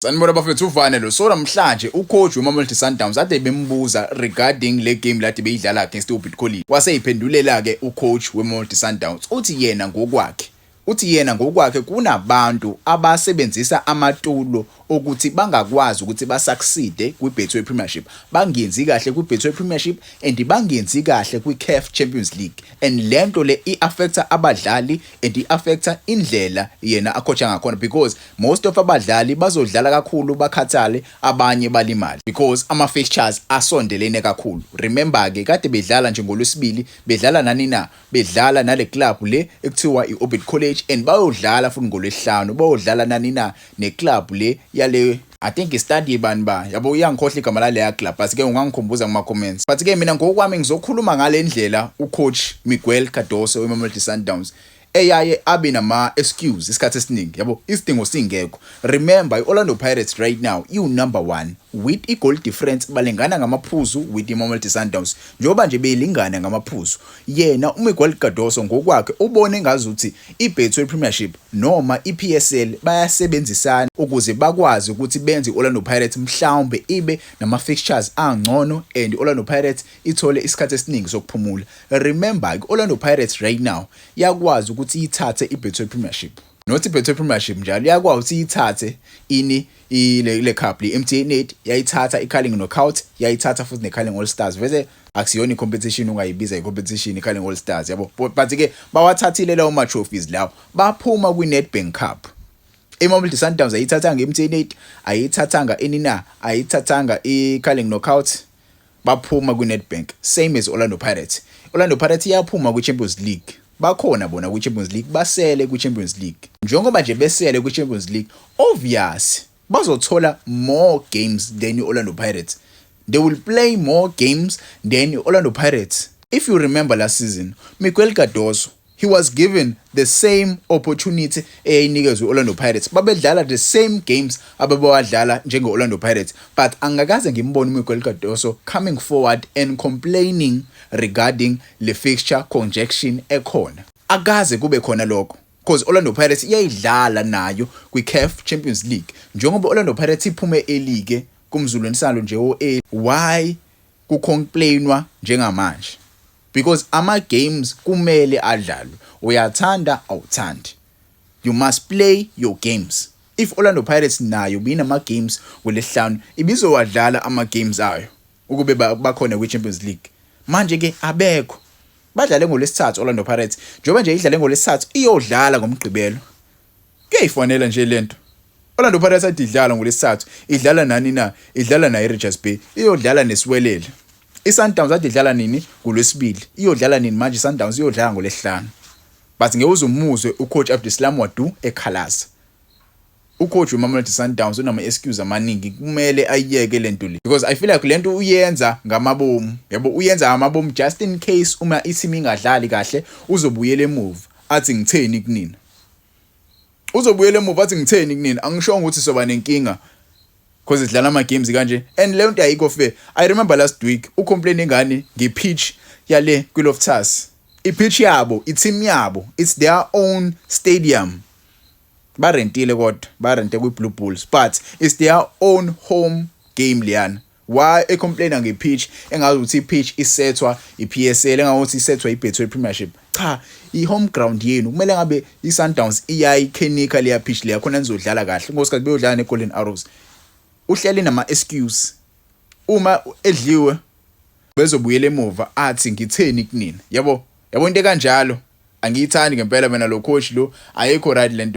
Sanibona bafethu uvane lo so namhlanje ucoach weMamelodi Sundowns ade bembuza regarding le game lade beyidlala against uBid College. Waseyiphendulela ke ucoach weMamelodi Sundowns uthi yena ngokwakhe kunabantu abasebenzisa amatulo ukuthi bangakwazi ukuthi basucceed kwiBetway Premiership, bangenzi kahle kwiBetway Premiership and bangenzi kahle kwiCAF Champions League, and lento le iaffecta abadlali and iaffecta indlela yena acoacha ngakhona, because most of abadlali bazodlala kakhulu bakhathale, abanye balimali because ama fixtures asondelene kakhulu. Remember ke kade bedlala nje ngolwesibili, bedlala nani na, bedlala nale club le ekuthiwa iUbid College, and bayodlala futhi ngolwesihlanu bayodlala nani na neclub le yale, I think i-study bani ba yabo, uyangikhohle igama la leya club, but ke ungangikhumbuza kuma comments. But ke mina ngokwami ngizokhuluma ngale ndlela ucoach Miguel Cardoso weMamelodi Sundowns eyaye abe nama excuse isikhathi esiningi, yabo isidingo singekho. Remember iOrlando Pirates right now number 1 with i-goal difference, balingana ngamaphuzu with iMamelodi Sundowns njengoba nje belingana ngamaphuzu. Yena uMiguel Cardoso ngokwakhe ubone ngazuthi iBetway Premiership noma iPSL bayasebenzisana ukuze bakwazi ukuthi benze iOrlando Pirates mhlawumbe ibe nama fixtures angcono and iOrlando Pirates ithole isikhathi esiningi sokuphumula. Remember iOrlando Pirates right now yakwazi ukuthi ithathe iBetway Premiership, not iBetway Premiership njalo, yakwazi ukuthi ithathe ile cup le MTN8, yayithatha iCarling Knockout, yayithatha futhi neCarling All Stars. Vese akusiyona icompetition ungayibiza icompetition iCarling All Stars, yabo, but ke bawathathile lawo ma trophies lawo, baphuma kwiNedbank Cup. iMamelodi Sundowns ayithathanga iMTN8, ayithathanga enina, ayithathanga iCarling Knockout, baphuma kwiNedbank. Same as Orlando Pirates. Orlando Pirates yaphuma kwiChampions League, bakhona bona kwiChampions League, basele kwiChampions League. Njengoba nje besele kwiChampions League, obvious bazothola more games than Orlando Pirates. They will play more games than Orlando Pirates. If you remember last season, Miguel Cardoso, he was given the same opportunity eyayinikezwe Orlando Pirates. Babedlala the same games ababawadlala njenge Orlando Pirates, but angakaze ngimbone Miguel Cardoso coming forward and complaining regarding le fixture congestion ekhona. Akaze kube khona lokho, because Orlando Pirates iyayidlala nayo kwiCAF Champions League. Njengoba Orlando Pirates iphume eLigue kumzulweni salo nje o-A, why kucomplainwa njengamanje? Because ama games kumele adlalwe, uyathanda awuthandi, you must play your games. If Orlando Pirates nayo binama games kulesihlanu, ibizowadlala ama games ayo ukube bakhona kwiChampions League. Manje ke abekho, badlale ngolesithathu Orlando Pirates, njengoba nje idlale ngolesithathu iyodlala ngomgqibelo. Kuyayifanela nje lento. Orlando Pirates adidlala ngolesithathu, idlala nani na, idlala na iRichards Bay, iyodlala neSiwelele. iSundowns adidlala nini ngolwesibili, iyodlala nini manje iSundowns iyodlala ngolesihlanu. But ngeke umuzwe ucoach Abdeslam Wadu ekhalaza. Ucoach weMamelodi Sundowns unama excuse amaningi, kumele ayiyeke lento le, because I feel like lento uyenza ngamabomu, yabo, uyenza ngamabomu just in case uma i-team ingadlali kahle uzobuyela emuva athi ngitheni kunina. Uzobuyela emuva athi ngitheni kunina, angishongo ukuthi soba nenkinga because idlala ama games kanje, and le nto ayikho fair. I remember last week ucomplain ngani ngepitch yale kwiLoftus. Ipitch yabo, i-team yabo, it's their own stadium. Barentile kodwa, barente kwiBlue Bulls, but it's their own home game liyana. Why ecomplaina ngepitch engazuthi ipitch isethwa iPSL, engazuthi isethwa iBetway Premiership? Cha, i-home ground yenu kumele ngabe iSundowns iyayikhenika leya pitch leya khona nizodlala kahle, ngosikhathi beyodlala neGolden Arrows. Uhleli nama excuse, uma edliwe bezobuyela emuva athi ngitheni kunina, yabo into kanjalo angiyithandi ngempela mina lo coach lo, ayikho right lento.